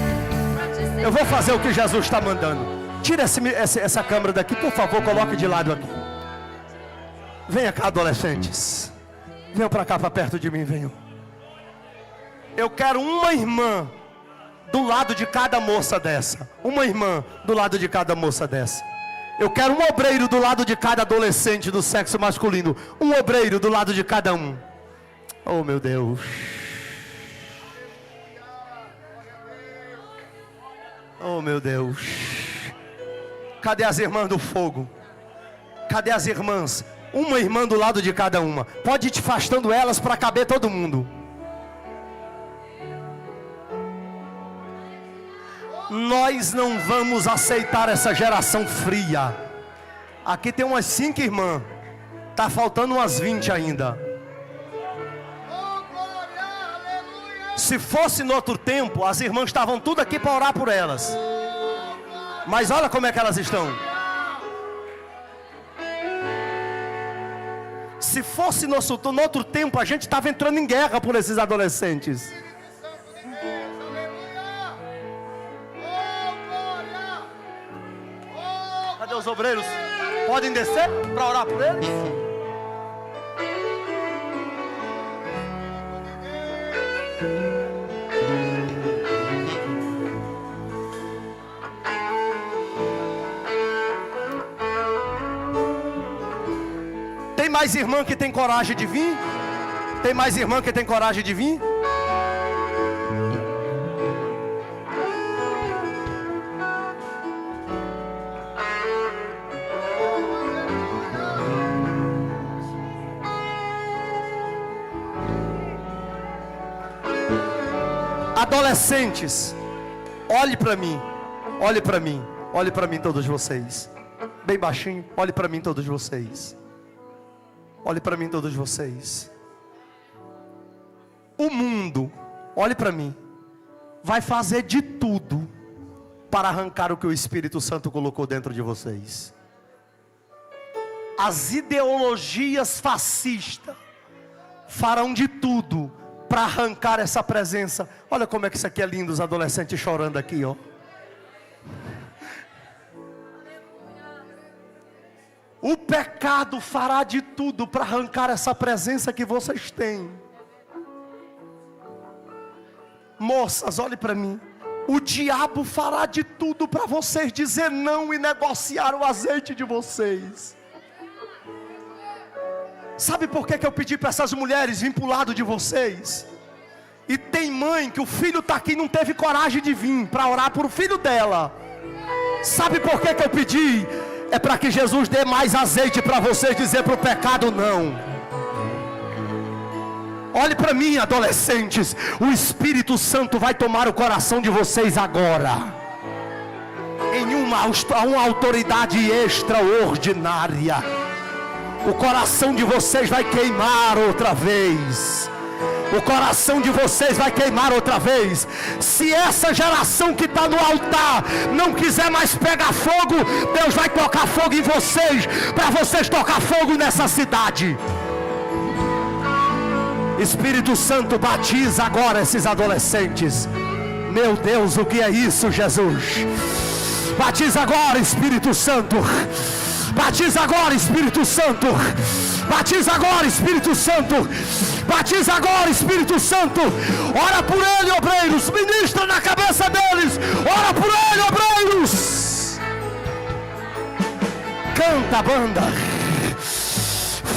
Eu vou fazer o que Jesus está mandando. Tira essa câmera daqui, por favor, coloque de lado aqui. Venha cá, adolescentes. Venham para cá, para perto de mim, venham. Eu quero uma irmã do lado de cada moça dessa. Uma irmã do lado de cada moça dessa. Eu quero um obreiro do lado de cada adolescente do sexo masculino. Um obreiro do lado de cada um. Oh, meu Deus. Oh, meu Deus. Cadê as irmãs do fogo? Cadê as irmãs? Uma irmã do lado de cada uma. Pode ir te afastando elas para caber todo mundo. Nós não vamos aceitar essa geração fria. Aqui tem umas 5 irmãs. Tá faltando umas 20 ainda. Se fosse no outro tempo, as irmãs estavam tudo aqui para orar por elas. Mas olha como é que elas estão. Se fosse no outro tempo, a gente estava entrando em guerra por esses adolescentes. Cadê os obreiros? Podem descer para orar por eles? Tem mais irmã que tem coragem de vir? Tem mais irmã que tem coragem de vir? Adolescentes, olhe para mim. Olhe para mim. Olhe para mim todos vocês. Bem baixinho, olhe para mim todos vocês. Olhe para mim todos vocês. O mundo, olhe para mim, vai fazer de tudo para arrancar o que o Espírito Santo colocou dentro de vocês. As ideologias fascistas farão de tudo para arrancar essa presença. Olha como é que isso aqui é lindo, os adolescentes chorando aqui, ó. O pecado fará de tudo para arrancar essa presença que vocês têm. Moças, olhe para mim. O diabo fará de tudo para vocês dizer não e negociar o azeite de vocês. Sabe por que eu pedi para essas mulheres vir para o lado de vocês? E tem mãe que o filho está aqui e não teve coragem de vir para orar por o filho dela. Sabe por que eu pedi? É para que Jesus dê mais azeite para vocês dizer para o pecado não. Olhe para mim, adolescentes. O Espírito Santo vai tomar o coração de vocês agora, em uma autoridade extraordinária. O coração de vocês vai queimar outra vez. O coração de vocês vai queimar outra vez. Se essa geração que está no altar não quiser mais pegar fogo, Deus vai tocar fogo em vocês, para vocês tocar fogo nessa cidade. Espírito Santo, batiza agora esses adolescentes. Meu Deus, o que é isso, Jesus? Batiza agora, Espírito Santo. Batiza agora, Espírito Santo. Batiza agora, Espírito Santo. Batiza agora, Espírito Santo. Ora por ele, obreiros. Ministra na cabeça deles. Ora por ele, obreiros. Canta, banda.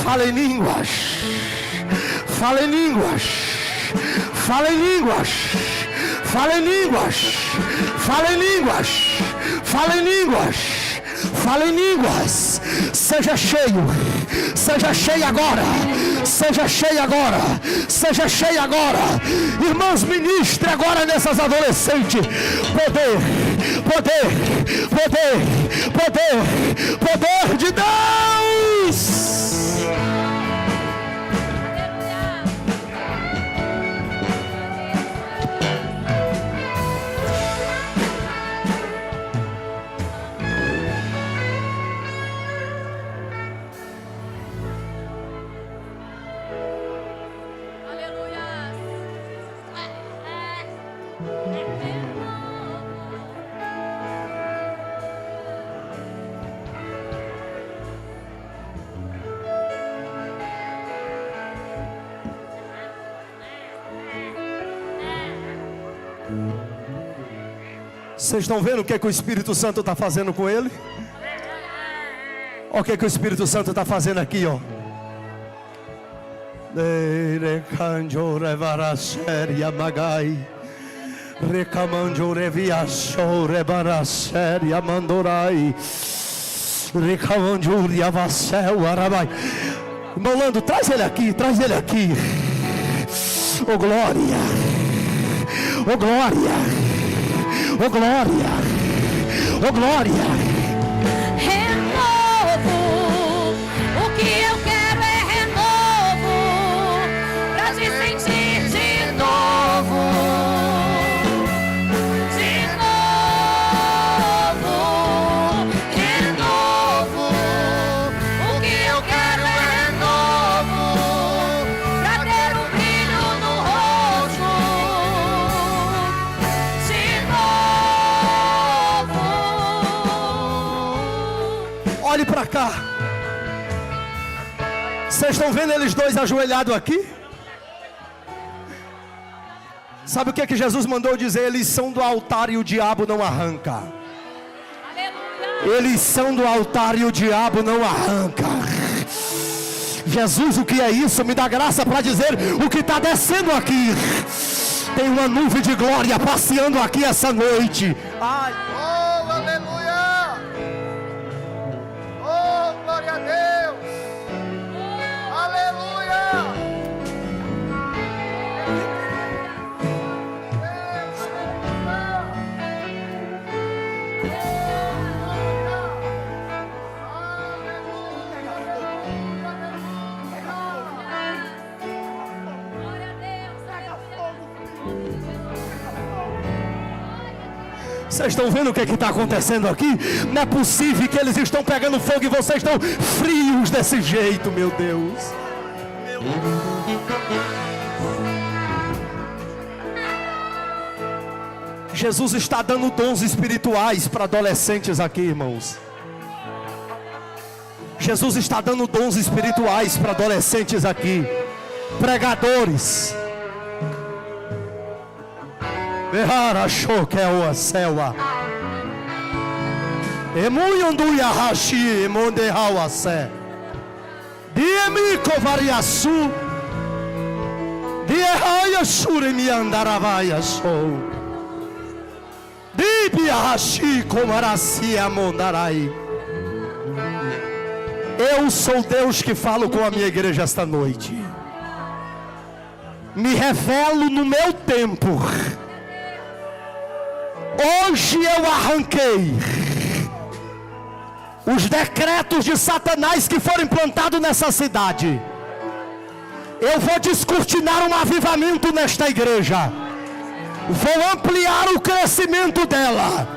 Fala em línguas. Fala em línguas. Fala em línguas. Fala em línguas. Fala em línguas. Fala em línguas. Fala em línguas. Seja cheio. Seja cheio agora. Seja cheio agora. Seja cheio agora. Irmãos, ministre agora nessas adolescentes. Poder. Poder. Poder. Poder. Poder de Deus. Vocês estão vendo o que o Espírito Santo está fazendo com ele? Olha o que o Espírito Santo está fazendo aqui, ó. Molando, traz ele aqui, traz ele aqui. Oh glória, oh glória. Oh glória, oh glória. Renovo, o que eu quero é renovo, pra te sentir de novo, de novo. Renovo, o que eu quero é renovo, pra ter um brilho no rosto. Olhe para cá. Vocês estão vendo eles dois ajoelhados aqui? Sabe o que Jesus mandou dizer? Eles são do altar e o diabo não arranca. Eles são do altar e o diabo não arranca. Jesus, o que é isso? Me dá graça para dizer o que está descendo aqui. Tem uma nuvem de glória passeando aqui essa noite. Ai. Oh, aleluia! Oh, glória a Deus! Aleluia! Vocês estão vendo o que está acontecendo aqui? Não é possível que eles estão pegando fogo e vocês estão frios desse jeito, meu Deus. Jesus está dando dons espirituais para adolescentes aqui, irmãos. Jesus está dando dons espirituais para adolescentes aqui. Pregadores. Achou que é o céu. Emunyanduya hashi emonde hawase. Diemi kovariasu. Diehaya suremi andaravaya sou. Dibia hashi komarasi amondarai. Eu sou Deus que falo com a minha igreja esta noite. Me revelo no meu tempo. Hoje eu arranquei os decretos de Satanás que foram implantados nessa cidade. Eu vou descortinar um avivamento nesta igreja. Vou ampliar o crescimento dela.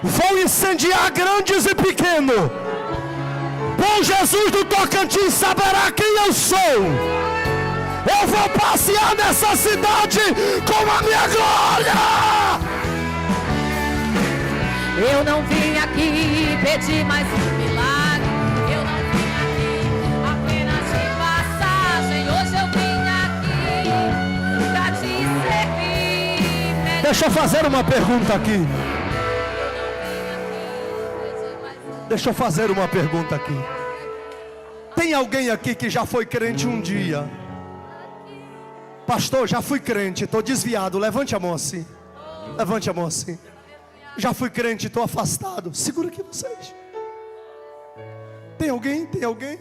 Vou incendiar grandes e pequenos. Bom Jesus do Tocantins saberá quem eu sou. Eu vou passear nessa cidade com a minha glória. Eu não vim aqui pedir mais um milagre. Eu não vim aqui apenas de passagem. Hoje eu vim aqui pra te servir. Deixa eu fazer uma pergunta aqui. Deixa eu fazer uma pergunta aqui. Tem alguém aqui que já foi crente um dia? Pastor, já fui crente, estou desviado. Levante a mão assim. Levante a mão assim. Já fui crente, estou afastado. Segura aqui vocês. Tem alguém? Tem alguém?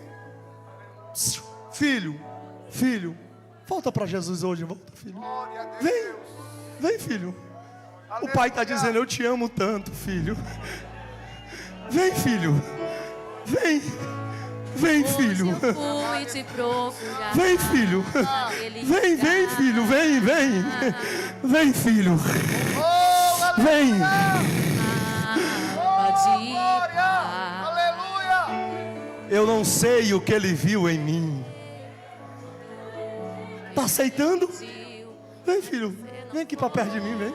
Filho, filho, volta para Jesus hoje, volta, filho. Vem, vem, filho. O pai está dizendo, eu te amo tanto, filho. Vem, filho. Vem. Vem, filho. Vem, filho. Vem, vem, filho. Vem, vem. Vem, filho. Vem. Eu não sei o que ele viu em mim. Está aceitando? Vem, filho. Vem aqui para perto de mim, vem.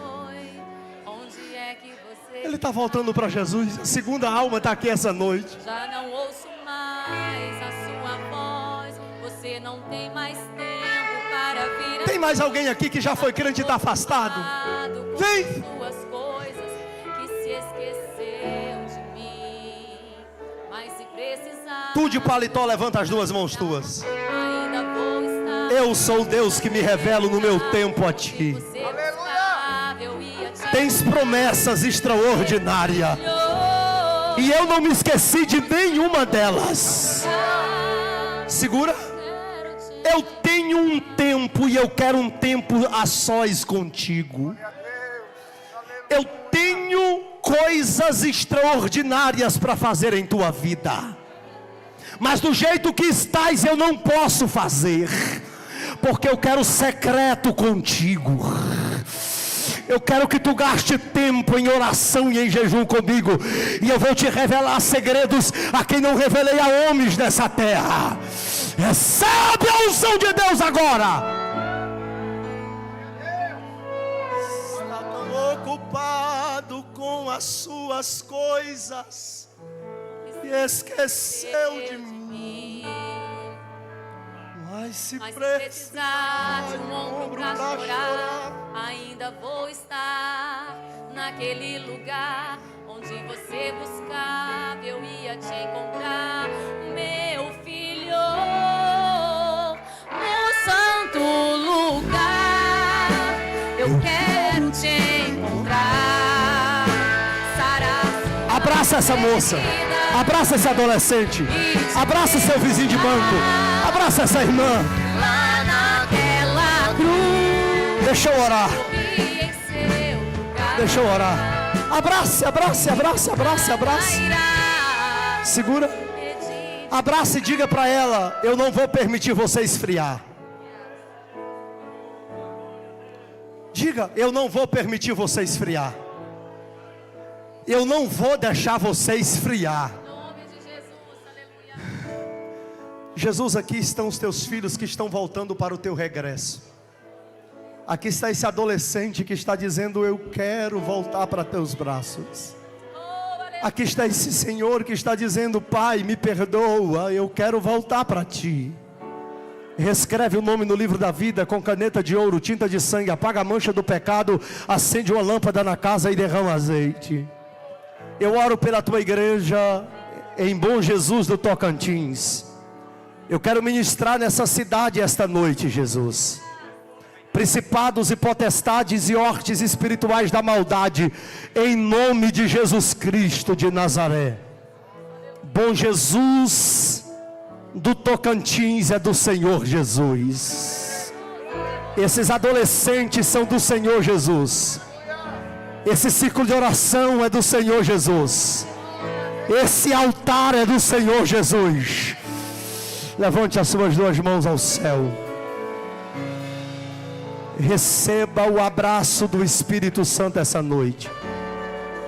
Ele está voltando para Jesus. A segunda alma está aqui essa noite. Já não ouço mais a sua voz. Você não tem mais tempo para vir. Tem mais alguém aqui que já foi crente e está afastado? Vem. Suas coisas que se esqueceu de mim. Mas se precisar, Tu de paletó, levanta as duas mãos tuas. ainda vou estar. Eu sou o Deus que me revelo no meu tempo a ti. Você buscava, eu ia te Tens promessas extraordinárias. E eu não me esqueci de nenhuma delas. Segura. Eu tenho um tempo e eu quero um tempo a sós contigo. Eu tenho coisas extraordinárias para fazer em tua vida. Mas do jeito que estás eu não posso fazer. Porque eu quero secreto contigo. Eu quero que tu gaste tempo em oração e em jejum comigo. E eu vou te revelar segredos a quem não revelei a homens nessa terra. Recebe a unção de Deus agora. Está tão ocupado com as suas coisas e esqueceu de mim. Mas se precisar de um ombro pra chorar, ainda vou estar naquele lugar onde você buscava, eu ia te encontrar, meu filho, no santo lugar, eu quero te encontrar. Sarar. Abraça essa moça, abraça esse adolescente, abraça seu vizinho de banco, abraça essa irmã. Lá naquela cruz, deixa eu orar. Deixa eu orar. Abrace, abrace, abrace, abrace, abrace. Segura. Abrace e diga para ela: eu não vou permitir você esfriar. Diga: eu não vou permitir você esfriar. Eu não vou deixar você esfriar. Em nome de Jesus, aleluia. Jesus, aqui estão os teus filhos que estão voltando para o teu regresso. Aqui está esse adolescente que está dizendo: eu quero voltar para teus braços. Aqui está esse senhor que está dizendo: Pai, me perdoa, eu quero voltar para ti. Reescreve o nome no livro da vida com caneta de ouro, tinta de sangue, apaga a mancha do pecado, acende uma lâmpada na casa e derrama azeite. Eu oro pela tua igreja em Bom Jesus do Tocantins. Eu quero ministrar nessa cidade esta noite, Jesus. Principados e potestades e hortes espirituais da maldade, em nome de Jesus Cristo de Nazaré. Bom Jesus do Tocantins é do Senhor Jesus. Esses adolescentes são do Senhor Jesus. Esse ciclo de oração é do Senhor Jesus. Esse altar é do Senhor Jesus. Levante as suas duas mãos ao céu. Receba o abraço do Espírito Santo essa noite.